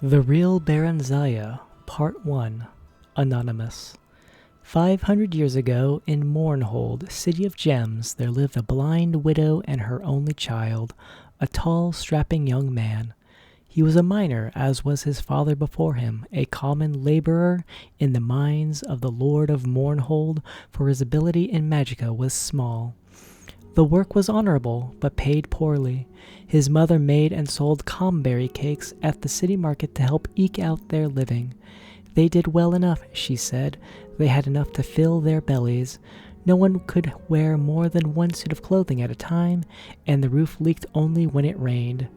The Real Barenziah, Part 1, Anonymous. 500 years ago, in Mournhold, City of Gems, there lived a blind widow and her only child, a tall, strapping young man. He was a miner, as was his father before him, a common laborer in the mines of the Lord of Mournhold, for his ability in magicka was small. The work was honorable, but paid poorly. His mother made and sold comberry cakes at the city market to help eke out their living. They did well enough, she said. They had enough to fill their bellies. No one could wear more than one suit of clothing at a time, and the roof leaked only when it rained.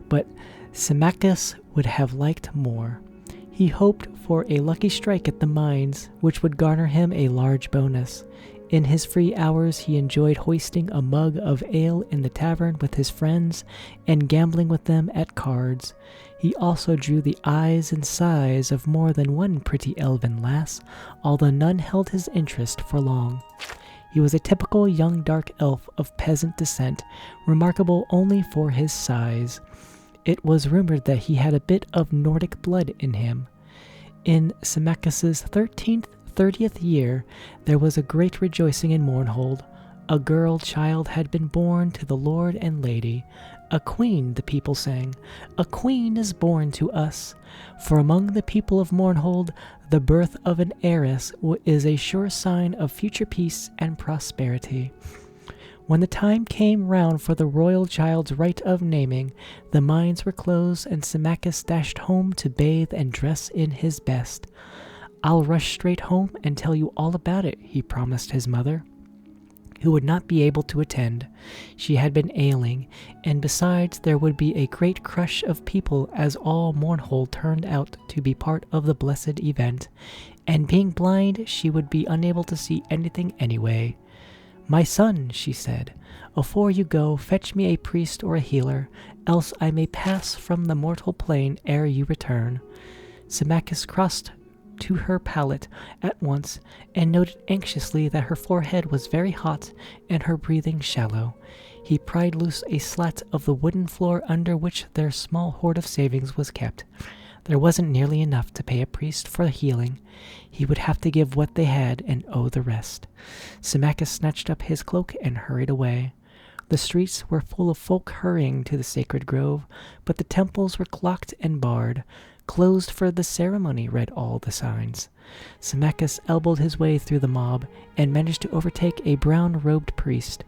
But Symmachus would have liked more. He hoped for a lucky strike at the mines, which would garner him a large bonus. In his free hours he enjoyed hoisting a mug of ale in the tavern with his friends and gambling with them at cards. He also drew the eyes and sighs of more than one pretty elven lass, although none held his interest for long. He was a typical young dark elf of peasant descent, remarkable only for his size. It was rumored that he had a bit of Nordic blood in him. In Symmachus's 30th year, there was a great rejoicing in Mournhold. A girl child had been born to the lord and lady. A queen, the people sang. A queen is born to us. For among the people of Mournhold, the birth of an heiress is a sure sign of future peace and prosperity. When the time came round for the royal child's rite of naming, the mines were closed and Symmachus dashed home to bathe and dress in his best. "I'll rush straight home and tell you all about it," he promised his mother, who would not be able to attend. She had been ailing, and besides there would be a great crush of people as all Mournhold turned out to be part of the blessed event, and being blind she would be unable to see anything anyway. "My son," she said, "afore you go, fetch me a priest or a healer, else I may pass from the mortal plane ere you return." Symmachus crossed to her pallet at once, and noted anxiously that her forehead was very hot and her breathing shallow. He pried loose a slat of the wooden floor under which their small hoard of savings was kept. There wasn't nearly enough to pay a priest for healing. He would have to give what they had and owe the rest. Symmachus snatched up his cloak and hurried away. The streets were full of folk hurrying to the sacred grove, but the temples were locked and barred. "Closed for the ceremony," read all the signs. Symmachus elbowed his way through the mob and managed to overtake a brown-robed priest.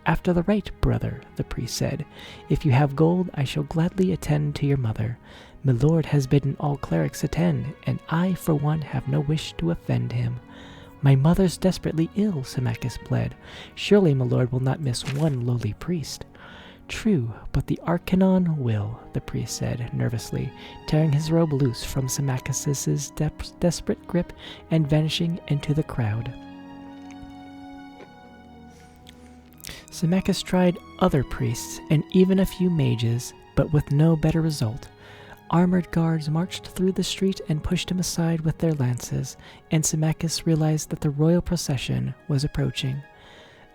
"After the rite, brother," the priest said. "If you have gold, I shall gladly attend to your mother. My lord has bidden all clerics attend, and I, for one, have no wish to offend him." "My mother's desperately ill," Symmachus pled. "Surely my lord will not miss one lowly priest." "True, but the Arcanon will," the priest said, nervously, tearing his robe loose from Symmachus's desperate grip and vanishing into the crowd. Symmachus tried other priests and even a few mages, but with no better result. Armored guards marched through the street and pushed him aside with their lances, and Symmachus realized that the royal procession was approaching.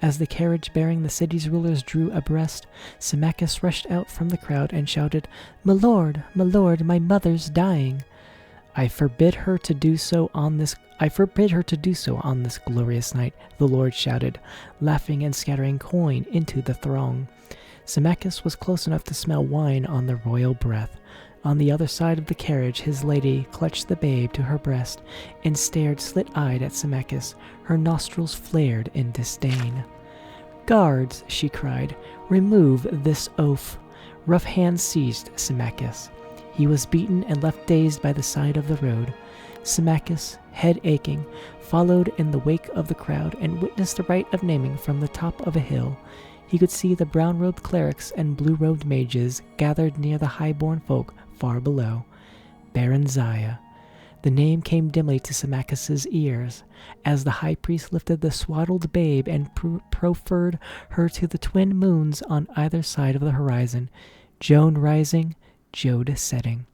As the carriage bearing the city's rulers drew abreast, Symmachus rushed out from the crowd and shouted, my lord, my mother's dying." I forbid her to do so on this glorious night," the lord shouted, laughing and scattering coin into the throng. Symmachus was close enough to smell wine on the royal breath. On the other side of the carriage his lady clutched the babe to her breast and stared slit-eyed at Symmachus. Her nostrils flared in disdain. "Guards," she cried, "remove this oaf." Rough hands seized Symmachus. He was beaten and left dazed by the side of the road. Symmachus, head aching, followed in the wake of the crowd and witnessed the rite of naming from the top of a hill. He could see the brown-robed clerics and blue-robed mages gathered near the high-born folk far below. Barenziah. The name came dimly to Symmachus's ears, as the high priest lifted the swaddled babe and proffered her to the twin moons on either side of the horizon, Joan rising, Jode setting.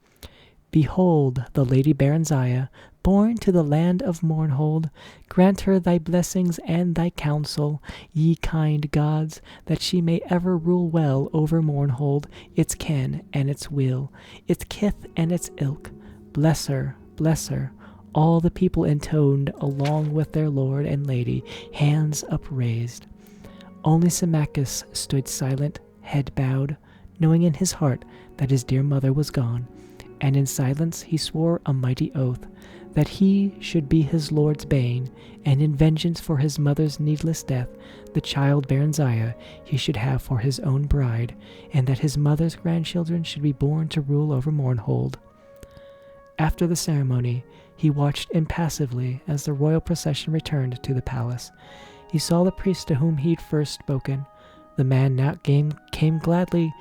"Behold the Lady Barenziah, born to the land of Mournhold, grant her thy blessings and thy counsel, ye kind gods, that she may ever rule well over Mournhold, its kin and its will, its kith and its ilk. Bless her, bless her. All the people intoned along with their lord and lady, hands upraised. Only Symmachus stood silent, head bowed, knowing in his heart that his dear mother was gone, and in silence he swore a mighty oath, that he should be his lord's bane, and in vengeance for his mother's needless death, the child Barenziah he should have for his own bride, and that his mother's grandchildren should be born to rule over Mournhold. After the ceremony, he watched impassively as the royal procession returned to the palace. He saw the priest to whom he'd first spoken. The man now came gladly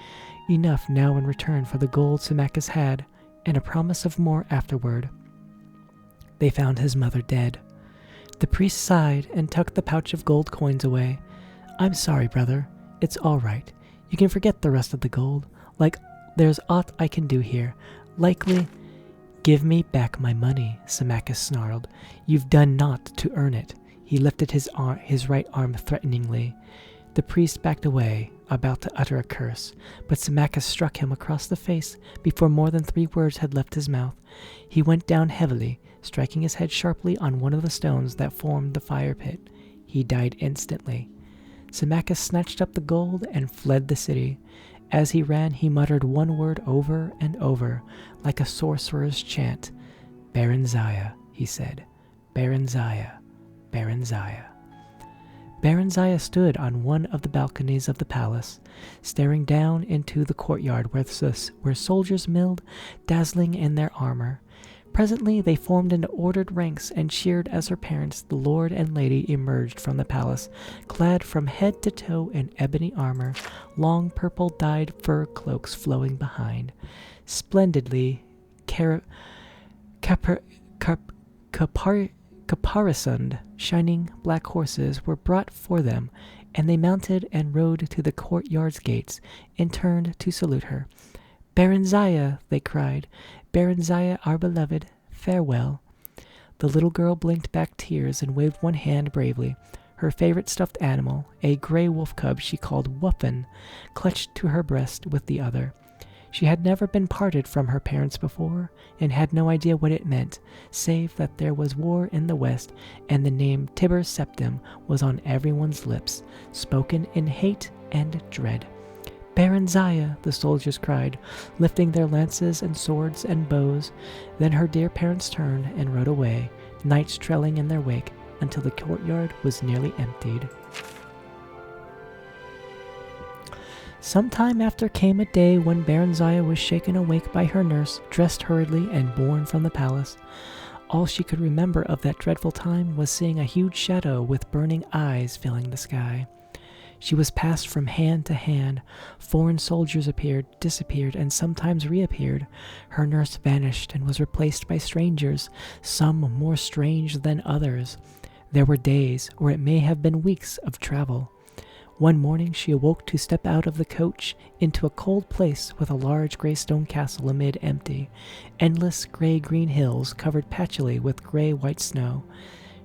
enough now in return for the gold Symmachus had, and a promise of more afterward. They found his mother dead. The priest sighed and tucked the pouch of gold coins away. "I'm sorry, brother. It's all right. You can forget the rest of the gold. Like there's aught I can do here. Likely—" "Give me back my money," Symmachus snarled. "You've done naught to earn it." He lifted his right arm threateningly. The priest backed away, about to utter a curse, but Symmachus struck him across the face before more than 3 words had left his mouth. He went down heavily, striking his head sharply on one of the stones that formed the fire pit. He died instantly. Symmachus snatched up the gold and fled the city. As he ran, he muttered one word over and over, like a sorcerer's chant. "Barenziah," he said. "Barenziah, Barenziah." Barenziah stood on one of the balconies of the palace, staring down into the courtyard where soldiers milled, dazzling in their armor. Presently they formed into ordered ranks and cheered as her parents, the lord and lady, emerged from the palace, clad from head to toe in ebony armor, long purple-dyed fur cloaks flowing behind. Splendidly caparisoned, shining black horses were brought for them, and they mounted and rode to the courtyard's gates and turned to salute her. "Barenziah," they cried, "Barenziah, our beloved, farewell." The little girl blinked back tears and waved one hand bravely. Her favorite stuffed animal, a gray wolf cub she called Wuffen, clutched to her breast with the other. She had never been parted from her parents before, and had no idea what it meant, save that there was war in the west, and the name Tiber Septim was on everyone's lips, spoken in hate and dread. "Barenziah," the soldiers cried, lifting their lances and swords and bows. Then her dear parents turned and rode away, knights trailing in their wake, until the courtyard was nearly emptied. Some time after came a day when Barenziah was shaken awake by her nurse, dressed hurriedly, and borne from the palace. All she could remember of that dreadful time was seeing a huge shadow with burning eyes filling the sky. She was passed from hand to hand. Foreign soldiers appeared, disappeared, and sometimes reappeared. Her nurse vanished and was replaced by strangers, some more strange than others. There were days, or it may have been weeks, of travel. One morning she awoke to step out of the coach into a cold place with a large gray stone castle amid empty, endless gray-green hills covered patchily with gray-white snow.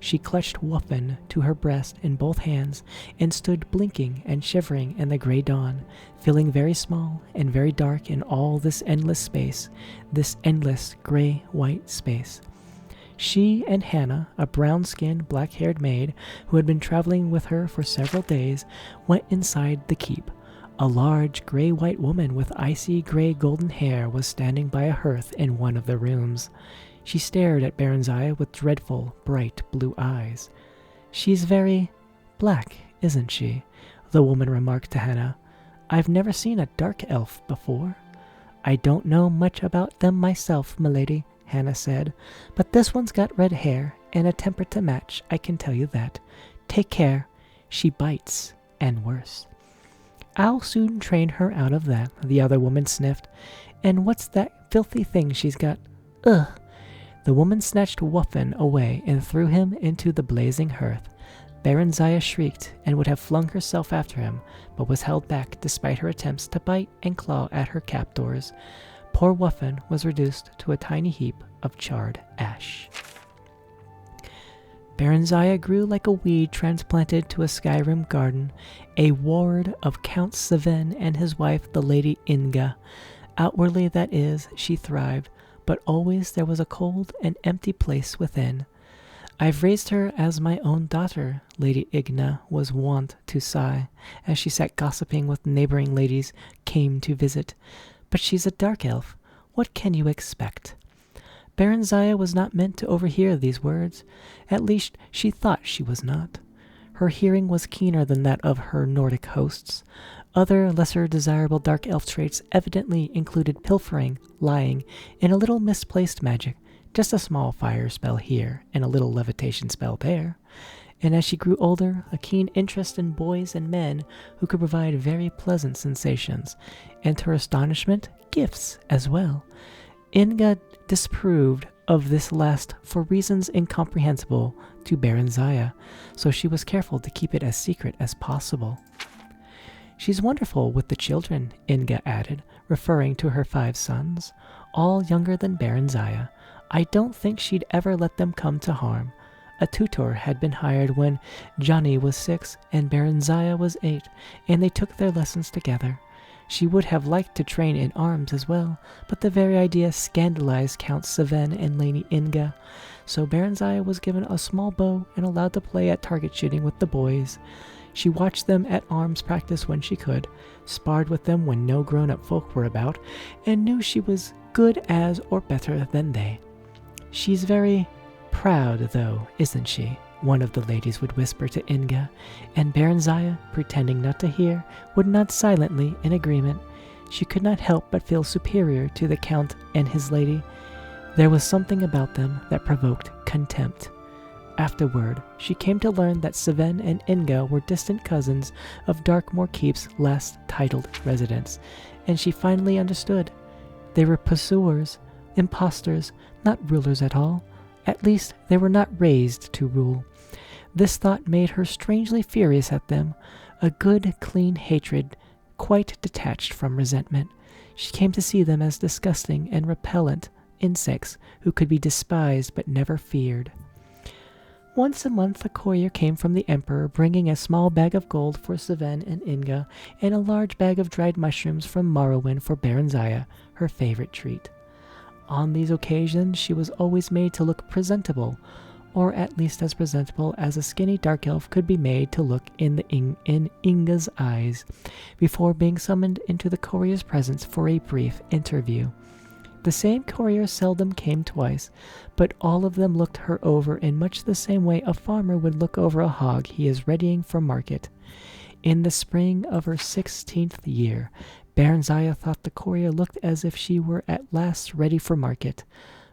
She clutched Wuffen to her breast in both hands and stood blinking and shivering in the gray dawn, feeling very small and very dark in all this endless space, this endless gray-white space. She and Hannah, a brown-skinned, black-haired maid who had been traveling with her for several days, went inside the keep. A large gray-white woman with icy gray-golden hair was standing by a hearth in one of the rooms. She stared at Barenziah with dreadful, bright blue eyes. "She's very black, isn't she?" the woman remarked to Hannah. "I've never seen a dark elf before." "I don't know much about them myself, milady," Hannah said, "but this one's got red hair and a temper to match, I can tell you that. Take care, she bites, and worse." "I'll soon train her out of that," the other woman sniffed. "And what's that filthy thing she's got? Ugh!" The woman snatched Wuffen away and threw him into the blazing hearth. Barenziah shrieked and would have flung herself after him, but was held back despite her attempts to bite and claw at her captors. Poor Wuffen was reduced to a tiny heap of charred ash. Barenziah grew like a weed transplanted to a Skyrim garden, a ward of Count Seven and his wife, the Lady Inga. Outwardly, that is, she thrived, but always there was a cold and empty place within. "I've raised her as my own daughter," Lady Igna was wont to sigh, as she sat gossiping with neighboring ladies came to visit. "But she's a dark elf. What can you expect?" Barenziah was not meant to overhear these words. At least she thought she was not. Her hearing was keener than that of her Nordic hosts. Other lesser desirable dark elf traits evidently included pilfering, lying, and a little misplaced magic, just a small fire spell here and a little levitation spell there. And as she grew older, a keen interest in boys and men who could provide very pleasant sensations, and to her astonishment, gifts as well. Inga disapproved of this last for reasons incomprehensible to Barenziah, so she was careful to keep it as secret as possible. "She's wonderful with the children," Inga added, referring to her 5 sons, all younger than Barenziah. "I don't think she'd ever let them come to harm." A tutor had been hired when Johnny was 6 and Barenziah was 8, and they took their lessons together. She would have liked to train in arms as well, but the very idea scandalized Count Seven and Lady Inga, so Barenziah was given a small bow and allowed to play at target shooting with the boys. She watched them at arms practice when she could, sparred with them when no grown-up folk were about, and knew she was good as or better than they. "She's very proud, though, isn't she?" one of the ladies would whisper to Inga, and Barenziah, pretending not to hear, would nod silently in agreement. She could not help but feel superior to the Count and his lady. There was something about them that provoked contempt. Afterward, she came to learn that Seven and Inga were distant cousins of Darkmoor Keep's last titled residents, and she finally understood. They were pursuers, impostors, not rulers at all. At least they were not raised to rule. This thought made her strangely furious at them, a good, clean hatred, quite detached from resentment. She came to see them as disgusting and repellent insects who could be despised but never feared. Once a month a courier came from the Emperor bringing a small bag of gold for Seven and Inga, and a large bag of dried mushrooms from Morrowind for Barenziah, her favorite treat. On these occasions she was always made to look presentable, or at least as presentable as a skinny dark elf could be made to look in Inga's eyes, before being summoned into the courier's presence for a brief interview. The same courier seldom came twice, but all of them looked her over in much the same way a farmer would look over a hog he is readying for market. In the spring of her 16th year, Barenziah thought the courier looked as if she were at last ready for market.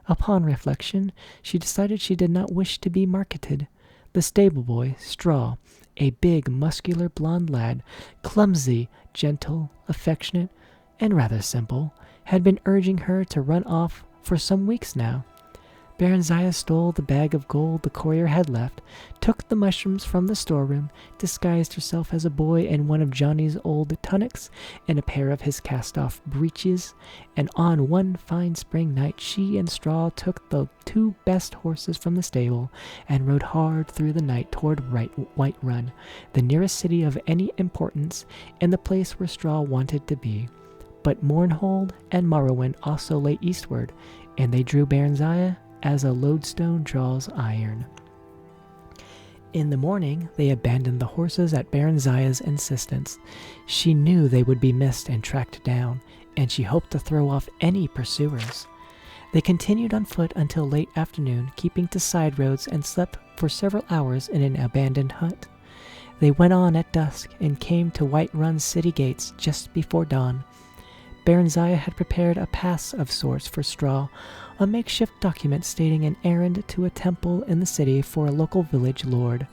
Upon reflection, she decided she did not wish to be marketed. The stable boy, Straw, a big, muscular blond lad, clumsy, gentle, affectionate, and rather simple, had been urging her to run off for some weeks now. Barenziah stole the bag of gold the courier had left, took the mushrooms from the storeroom, disguised herself as a boy in one of Johnny's old tunics and a pair of his cast-off breeches, and on one fine spring night she and Straw took the 2 best horses from the stable and rode hard through the night toward Whiterun, the nearest city of any importance and the place where Straw wanted to be. But Mournhold and Morrowind also lay eastward, and they drew Barenziah as a lodestone draws iron. In the morning, they abandoned the horses at Barenziah's insistence. She knew they would be missed and tracked down, and she hoped to throw off any pursuers. They continued on foot until late afternoon, keeping to side roads, and slept for several hours in an abandoned hut. They went on at dusk and came to Whiterun's city gates just before dawn. Barenziah had prepared a pass of sorts for Straw, a makeshift document stating an errand to a temple in the city for a local village lord.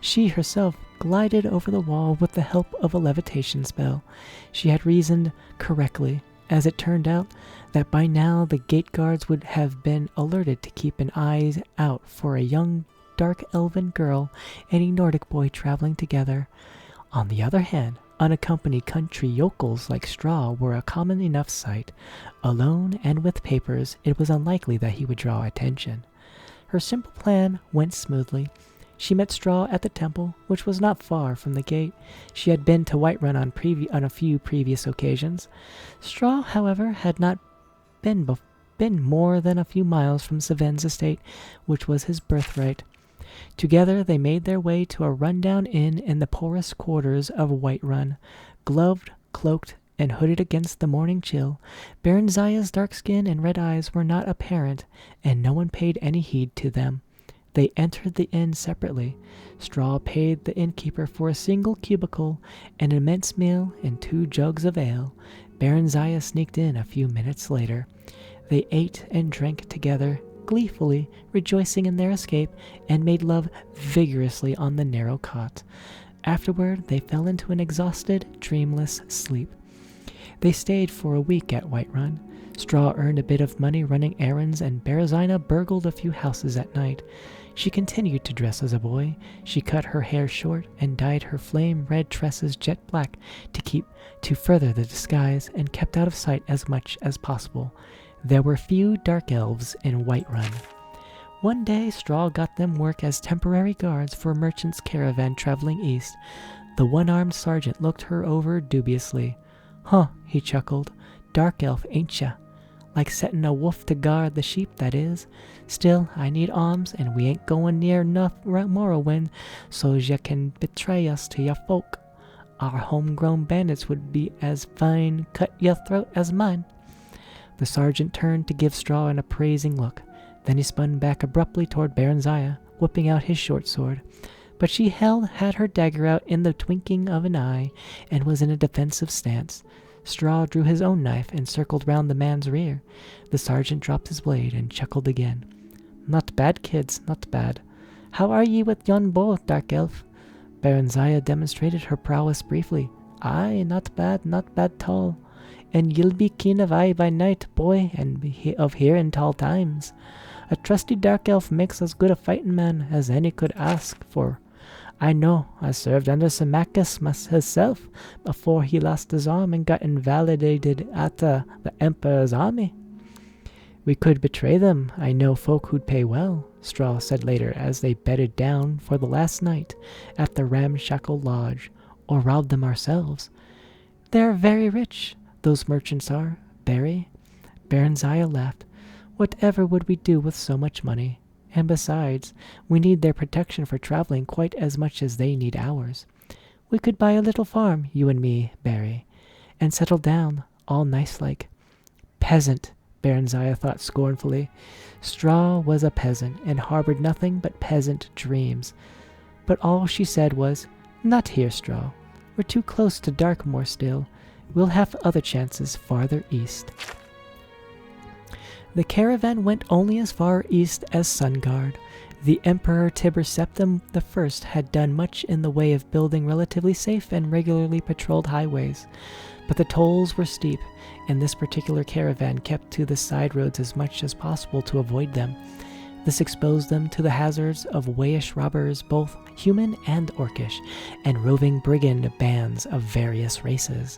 She herself glided over the wall with the help of a levitation spell. She had reasoned correctly, as it turned out, that by now the gate guards would have been alerted to keep an eye out for a young dark elven girl and a Nordic boy traveling together. On the other hand, unaccompanied country yokels like Straw were a common enough sight. Alone and with papers, it was unlikely that he would draw attention. Her simple plan went smoothly. She met Straw at the temple, which was not far from the gate. She had been to Whiterun on a few previous occasions. Straw, however, had not been more than a few miles from Saven's estate, which was his birthright. Together they made their way to a run-down inn in the poorest quarters of Whiterun. Gloved, cloaked, and hooded against the morning chill, Barenziah's dark skin and red eyes were not apparent, and no one paid any heed to them. They entered the inn separately. Straw paid the innkeeper for a single cubicle, an immense meal, and 2 jugs of ale. Barenziah sneaked in a few minutes later. They ate and drank together, gleefully rejoicing in their escape, and made love vigorously on the narrow cot. Afterward, they fell into an exhausted, dreamless sleep. They stayed for a week at Whiterun. Straw earned a bit of money running errands, and Barenziah burgled a few houses at night. She continued to dress as a boy. She cut her hair short and dyed her flame-red tresses jet black to further the disguise, and kept out of sight as much as possible. There were few dark elves in Whiterun. One day, Straw got them work as temporary guards for a merchant's caravan traveling east. The one-armed sergeant looked her over dubiously. "Huh," he chuckled. "Dark elf, ain't ya? Like setting a wolf to guard the sheep, that is. Still, I need alms, and we ain't going near enough Morrowind so's ya can betray us to your folk. Our homegrown bandits would be as fine cut your throat as mine." The sergeant turned to give Straw an appraising look. Then he spun back abruptly toward Barenziah, whipping out his short sword. But she had her dagger out in the twinkling of an eye, and was in a defensive stance. Straw drew his own knife and circled round the man's rear. The sergeant dropped his blade and chuckled again. "Not bad, kids, not bad. How are ye with yon bow, Dark Elf?" Barenziah demonstrated her prowess briefly. "Aye, not bad, tall. And ye'll be keen of eye by night, boy, and of hearing tall times. A trusty Dark Elf makes as good a fighting man as any could ask for. I know, I served under Symmachus himself before he lost his arm and got invalidated at the Emperor's army." "We could betray them. I know folk who'd pay well," Straw said later as they bedded down for the last night at the ramshackle lodge, "or rob them ourselves. They're very rich, those merchants are, Barry." Barenziah laughed. "Whatever would we do with so much money? And besides, we need their protection for traveling quite as much as they need ours. We could buy a little farm, you and me, Barry, and settle down, all nice-like." "Peasant," Barenziah thought scornfully. Straw was a peasant, and harbored nothing but peasant dreams. But all she said was, "Not here, Straw. We're too close to Darkmoor still. We'll have other chances farther east." The caravan went only as far east as Sungard. The Emperor Tibur Septim I had done much in the way of building relatively safe and regularly patrolled highways, but the tolls were steep, and this particular caravan kept to the side roads as much as possible to avoid them. This exposed them to the hazards of wayish robbers, both human and orcish, and roving brigand bands of various races.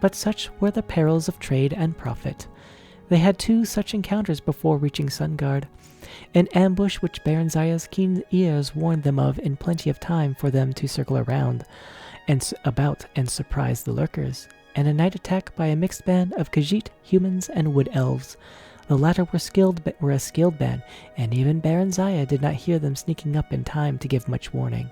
But such were the perils of trade and profit. They had 2 such encounters before reaching Sungard. An ambush which Barenziah's keen ears warned them of in plenty of time for them to circle around and surprise the lurkers, and a night attack by a mixed band of Khajiit, humans, and wood elves. The latter were a skilled band, and even Barenziah did not hear them sneaking up in time to give much warning.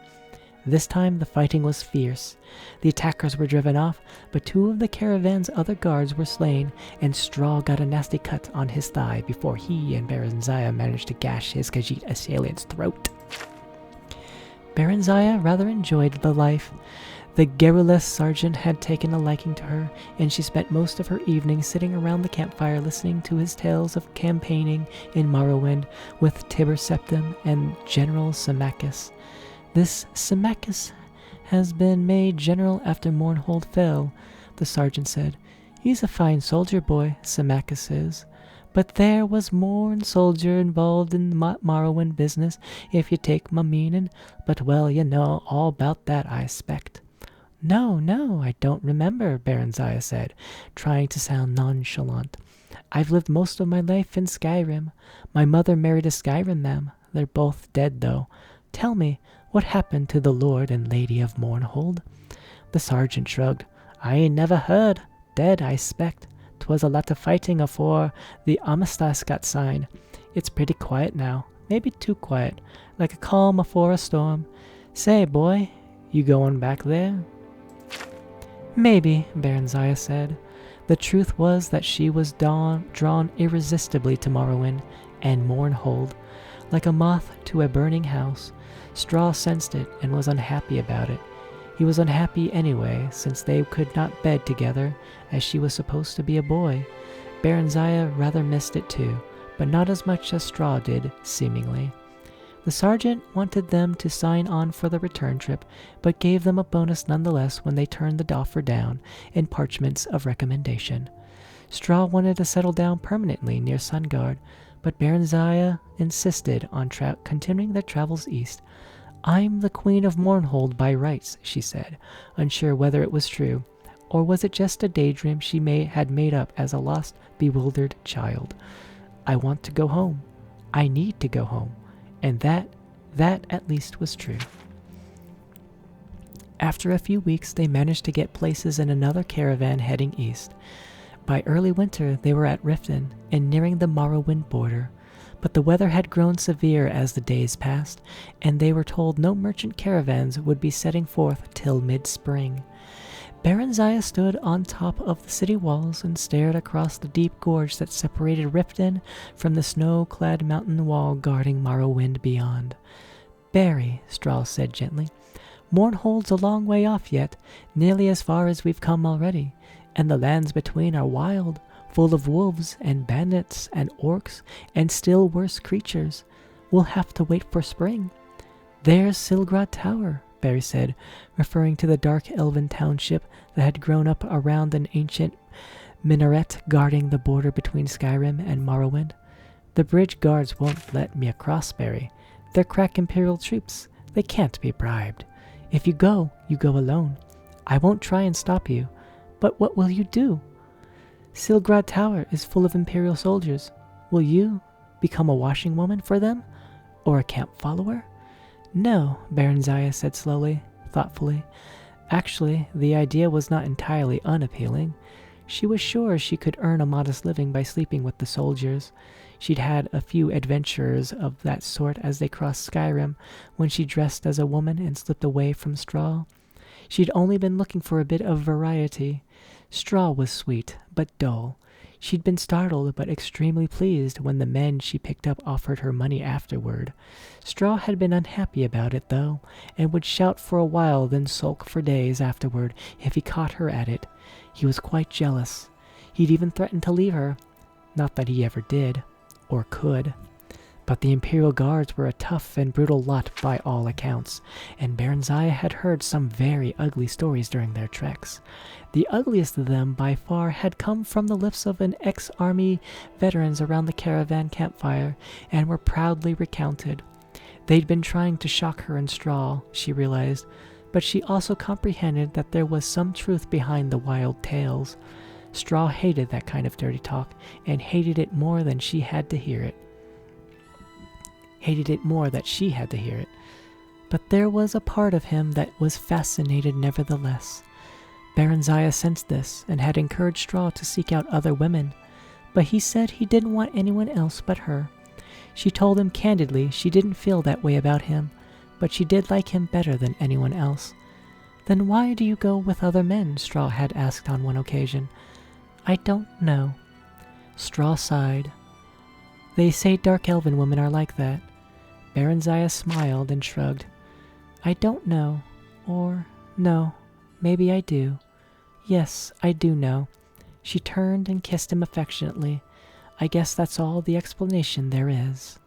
This time the fighting was fierce. The attackers were driven off, but 2 of the caravan's other guards were slain, and Straw got a nasty cut on his thigh before he and Barenziah managed to gash his Khajiit assailant's throat. Barenziah rather enjoyed the life. The garrulous sergeant had taken a liking to her, and she spent most of her evenings sitting around the campfire listening to his tales of campaigning in Morrowind with Tibur Septim and General Symmachus. "This Symmachus has been made general after Mournhold fell," the sergeant said. "He's a fine soldier boy, Symmachus is. But there was more 'n soldier involved in the Morrowind business, if you take my meaning. But well, you know all about that, I expect." No, I don't remember," Barenziah said, trying to sound nonchalant. "I've lived most of my life in Skyrim. My mother married a Skyrim man, They're both dead, though. Tell me, what happened to the Lord and Lady of Mournhold?" The sergeant shrugged. "I ain't never heard. Dead, I expect. 'Twas a lot of fighting afore the armistice got signed. It's pretty quiet now. Maybe too quiet. Like a calm afore a storm. Say, boy, you going back there?" "Maybe," Barenziah said. The truth was that she was drawn irresistibly to Morrowind and Mournhold. Like a moth to a burning house, Straw sensed it and was unhappy about it. He was unhappy anyway, since they could not bed together, as she was supposed to be a boy. Barenziah rather missed it too, but not as much as Straw did, seemingly. The sergeant wanted them to sign on for the return trip, but gave them a bonus nonetheless when they turned the offer down in parchments of recommendation. Straw wanted to settle down permanently near Sungard, but Barenziah insisted on continuing their travels east. "I'm the Queen of Mournhold by rights," she said, unsure whether it was true, or was it just a daydream she had made up as a lost, bewildered child. "I want to go home. I need to go home." And that at least was true. After a few weeks, they managed to get places in another caravan heading east. By early winter, they were at Riften and nearing the Morrowind border. But the weather had grown severe as the days passed, and they were told no merchant caravans would be setting forth till mid-spring. Barenziah stood on top of the city walls and stared across the deep gorge that separated Riften from the snow-clad mountain wall guarding Morrowind beyond. "Barry," Straw said gently, "Mournhold's a long way off yet, nearly as far as we've come already, and the lands between are wild, full of wolves and bandits and orcs and still worse creatures. We'll have to wait for spring." "There's Silgrad Tower," Barry said, referring to the dark elven township that had grown up around an ancient minaret guarding the border between Skyrim and Morrowind. "The bridge guards won't let me across, Barry. They're crack Imperial troops. They can't be bribed. If you go alone. I won't try and stop you. But what will you do? Silgrad Tower is full of Imperial soldiers. Will you become a washing woman for them? Or a camp follower?" "No," Barenziah said slowly, thoughtfully. Actually, the idea was not entirely unappealing. She was sure she could earn a modest living by sleeping with the soldiers. She'd had a few adventures of that sort as they crossed Skyrim, when she dressed as a woman and slipped away from Straw. She'd only been looking for a bit of variety. Straw was sweet, but dull. She'd been startled but extremely pleased when the men she picked up offered her money afterward. Straw had been unhappy about it, though, and would shout for a while, then sulk for days afterward if he caught her at it. He was quite jealous. He'd even threatened to leave her. Not that he ever did, or could. But the Imperial Guards were a tough and brutal lot by all accounts, and Barenziah had heard some very ugly stories during their treks. The ugliest of them by far had come from the lips of an ex-army veterans around the caravan campfire, and were proudly recounted. They'd been trying to shock her and Straw, she realized, but she also comprehended that there was some truth behind the wild tales. Straw hated that kind of dirty talk, and hated it more that she had to hear it. But there was a part of him that was fascinated nevertheless. Barenziah sensed this, and had encouraged Straw to seek out other women, but he said he didn't want anyone else but her. She told him candidly she didn't feel that way about him, but she did like him better than anyone else. "Then why do you go with other men?" Straw had asked on one occasion. "I don't know." Straw sighed. "They say dark elven women are like that." Barenziah smiled and shrugged. "I don't know. Or, no, maybe I do. Yes, I do know." She turned and kissed him affectionately. "I guess that's all the explanation there is."